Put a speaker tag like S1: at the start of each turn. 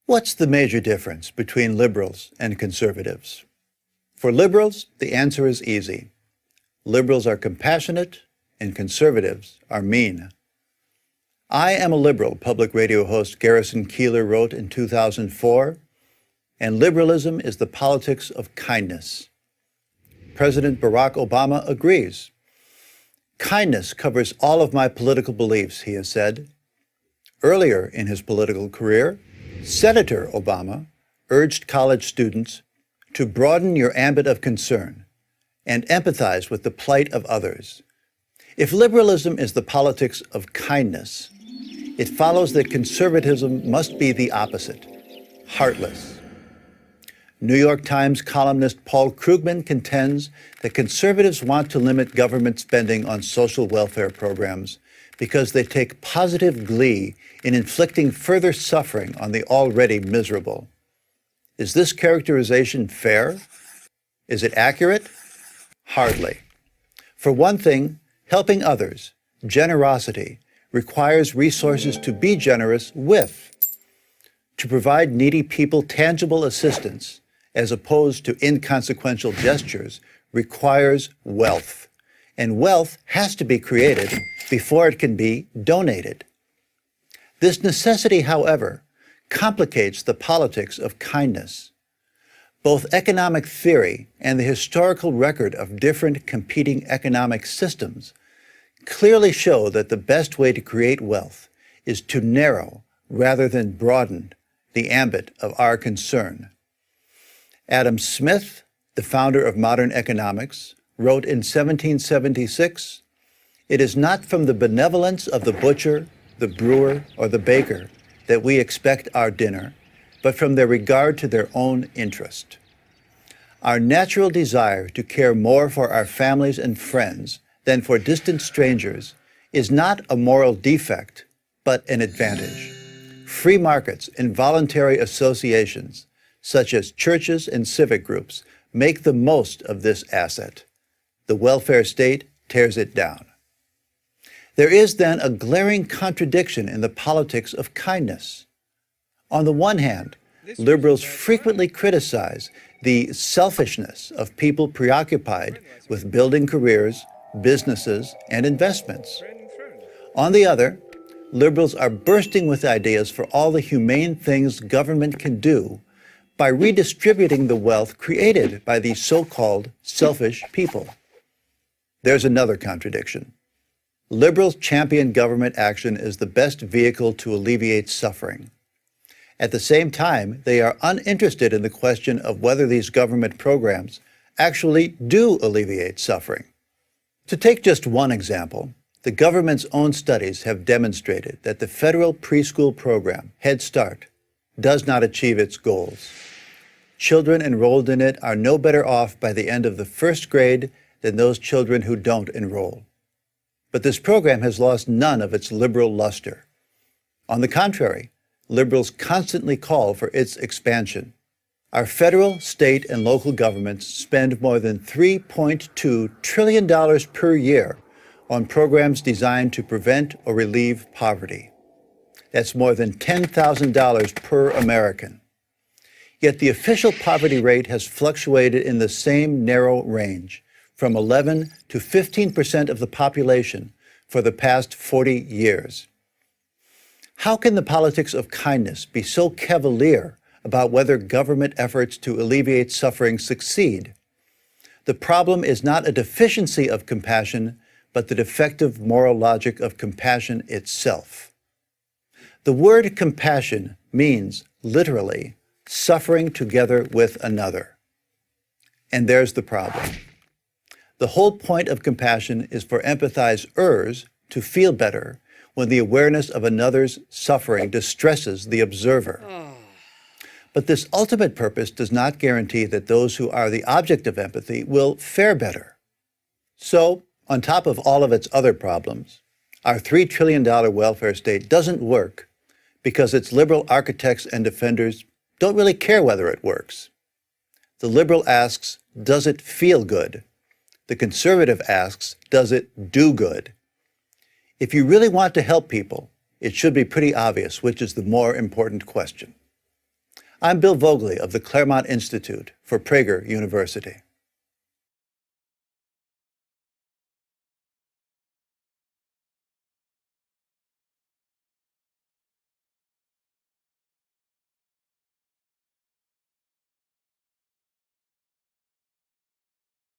S1: What's the major difference between liberals and conservatives? For liberals, the answer is easy. Liberals are compassionate and conservatives are mean. I am a liberal, public radio host Garrison Keillor wrote in 2004, and liberalism is the politics of kindness. President Barack Obama agrees. Kindness covers all of my political beliefs, he has said. Earlier in his political career, Senator Obama urged college students to broaden your ambit of concern and empathize with the plight of others. If liberalism is the politics of kindness, it follows that conservatism must be the opposite, heartless. New York Times columnist Paul Krugman contends that conservatives want to limit government spending on social welfare programs because they take positive glee in inflicting further suffering on the already miserable. Is this characterization fair? Is it accurate? Hardly. For one thing, helping others, generosity, requires resources to be generous with. To provide needy people tangible assistance, as opposed to inconsequential gestures, requires wealth. And wealth has to be created before it can be donated. This necessity, however, complicates the politics of kindness. Both economic theory and the historical record of different competing economic systems clearly show that the best way to create wealth is to narrow rather than broaden the ambit of our concern. Adam Smith, the founder of modern economics, wrote in 1776, "It is not from the benevolence of the butcher, the brewer, or the baker that we expect our dinner, but from their regard to their own interest." Our natural desire to care more for our families and friends than for distant strangers is not a moral defect, but an advantage. Free markets and voluntary associations, such as churches and civic groups, make the most of this asset. The welfare state tears it down. There is then a glaring contradiction in the politics of kindness. On the one hand, liberals frequently criticize the selfishness of people preoccupied with building careers, businesses, and investments. On the other, liberals are bursting with ideas for all the humane things government can do by redistributing the wealth created by these so-called selfish people. There's another contradiction. Liberals champion government action as the best vehicle to alleviate suffering. At the same time, they are uninterested in the question of whether these government programs actually do alleviate suffering. To take just one example, the government's own studies have demonstrated that the federal preschool program, Head Start, does not achieve its goals. Children enrolled in it are no better off by the end of the first grade than those children who don't enroll. But this program has lost none of its liberal luster. On the contrary, liberals constantly call for its expansion. Our federal, state, and local governments spend more than $3.2 trillion per year on programs designed to prevent or relieve poverty. That's more than $10,000 per American. Yet the official poverty rate has fluctuated in the same narrow range, from 11 to 15% of the population for the past 40 years. How can the politics of kindness be so cavalier about whether government efforts to alleviate suffering succeed? The problem is not a deficiency of compassion, but the defective moral logic of compassion itself. The word compassion means, literally, suffering together with another. And there's the problem. The whole point of compassion is for empathizers to feel better when the awareness of another's suffering distresses the observer. But this ultimate purpose does not guarantee that those who are the object of empathy will fare better. So, on top of all of its other problems, our $3 trillion welfare state doesn't work because its liberal architects and defenders don't really care whether it works. The liberal asks, does it feel good? The conservative asks, does it do good? If you really want to help people, it should be pretty obvious which is the more important question. I'm Bill Vogley of the Claremont Institute for Prager University.